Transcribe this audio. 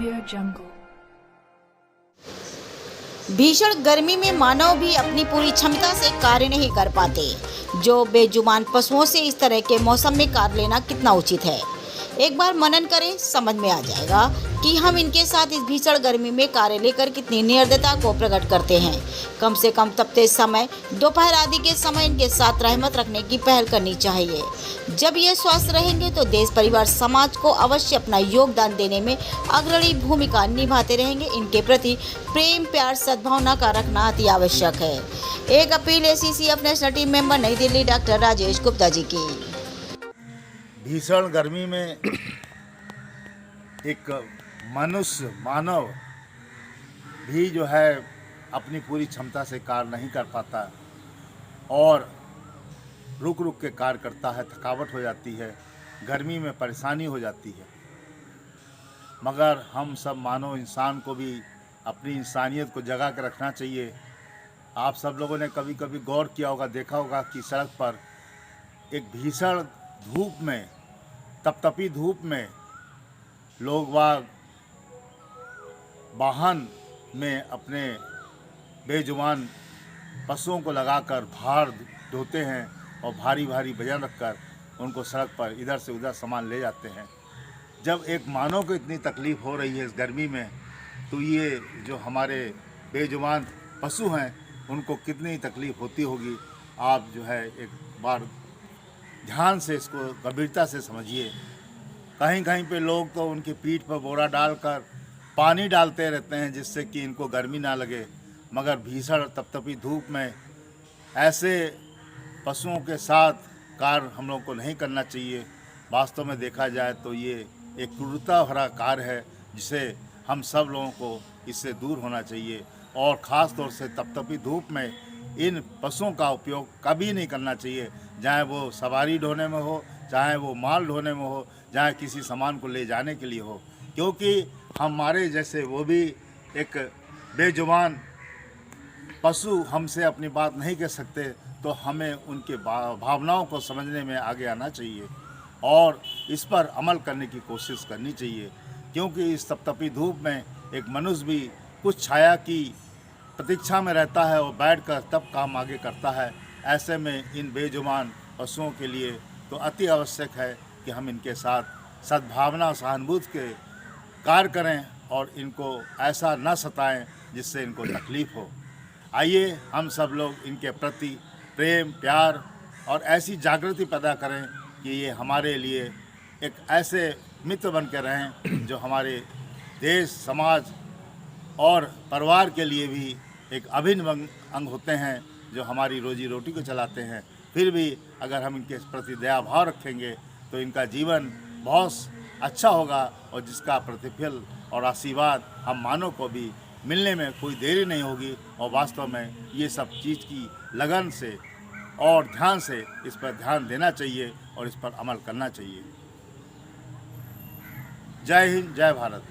Audio Jungle. भीषण गर्मी में मानव भी अपनी पूरी क्षमता से कार्य नहीं कर पाते। जो बेजुबान पशुओं से इस तरह के मौसम में कार्य लेना कितना उचित है, एक बार मनन करें, समझ में आ जाएगा कि हम इनके साथ इस भीषण गर्मी में कार्य लेकर कितनी निर्दयता को प्रकट करते हैं। कम से कम तपते समय, दोपहर आदि के समय इनके साथ रहमत रखने की पहल करनी चाहिए। जब ये स्वस्थ रहेंगे तो देश, परिवार, समाज को अवश्य अपना योगदान देने में अग्रणी भूमिका निभाते रहेंगे। इनके प्रति प्रेम, प्यार, सद्भावना का रखना अति आवश्यक है। एक appeal ACCF national team member नई दिल्ली डॉक्टर राजेश गुप्ता जी की। भीषण गर्मी में एक मानव भी जो है अपनी पूरी क्षमता से कार्य नहीं कर पाता और रुक के कार्य करता है, थकावट हो जाती है, गर्मी में परेशानी हो जाती है। मगर हम सब मानव इंसान को भी अपनी इंसानियत को जगा के रखना चाहिए। आप सब लोगों ने कभी कभी गौर किया होगा, देखा होगा कि सड़क पर एक भीषण धूप में, तपतपी धूप में लोग वाहन में अपने बेजुबान पशुओं को लगाकर भार ढोते हैं और भारी भारी वजन रखकर उनको सड़क पर इधर से उधर सामान ले जाते हैं। जब एक मानव को इतनी तकलीफ़ हो रही है इस गर्मी में, तो ये जो हमारे बेजुबान पशु हैं उनको कितनी तकलीफ़ होती होगी। आप जो है एक बार ध्यान से इसको गंभीरता से समझिए। कहीं कहीं पे लोग तो उनकी पीठ पर बोरा डालकर पानी डालते रहते हैं जिससे कि इनको गर्मी ना लगे, मगर भीषण तपतपी धूप में ऐसे पशुओं के साथ कार्य हम लोग को नहीं करना चाहिए। वास्तव में देखा जाए तो ये एक क्रूरता भरा कार्य है जिसे हम सब लोगों को इससे दूर होना चाहिए और ख़ास तौर से तपतपी धूप में इन पशुओं का उपयोग कभी नहीं करना चाहिए, चाहे वो सवारी ढोने में हो, चाहे वो माल ढोने में हो, चाहे किसी सामान को ले जाने के लिए हो, क्योंकि हमारे जैसे वो भी एक बेजुबान पशु हमसे अपनी बात नहीं कह सकते, तो हमें उनके भावनाओं को समझने में आगे आना चाहिए और इस पर अमल करने की कोशिश करनी चाहिए। क्योंकि इस तपतपी धूप में एक मनुष्य भी कुछ छाया की प्रतीक्षा में रहता है और बैठकर तब काम आगे करता है। ऐसे में इन बेजुबान पशुओं के लिए तो अति आवश्यक है कि हम इनके साथ सद्भावना और सहानुभूति के कार्य करें और इनको ऐसा न सताएं जिससे इनको तकलीफ़ हो। आइए हम सब लोग इनके प्रति प्रेम, प्यार और ऐसी जागृति पैदा करें कि ये हमारे लिए एक ऐसे मित्र बन के रहें जो हमारे देश, समाज और परिवार के लिए भी एक अभिन्न अंग होते हैं, जो हमारी रोजी रोटी को चलाते हैं। फिर भी अगर हम इनके प्रति दया भाव रखेंगे तो इनका जीवन बहुत अच्छा होगा और जिसका प्रतिफल और आशीर्वाद हम मानव को भी मिलने में कोई देरी नहीं होगी। और वास्तव में ये सब चीज़ की लगन से और ध्यान से इस पर ध्यान देना चाहिए और इस पर अमल करना चाहिए। जय हिंद, जय भारत।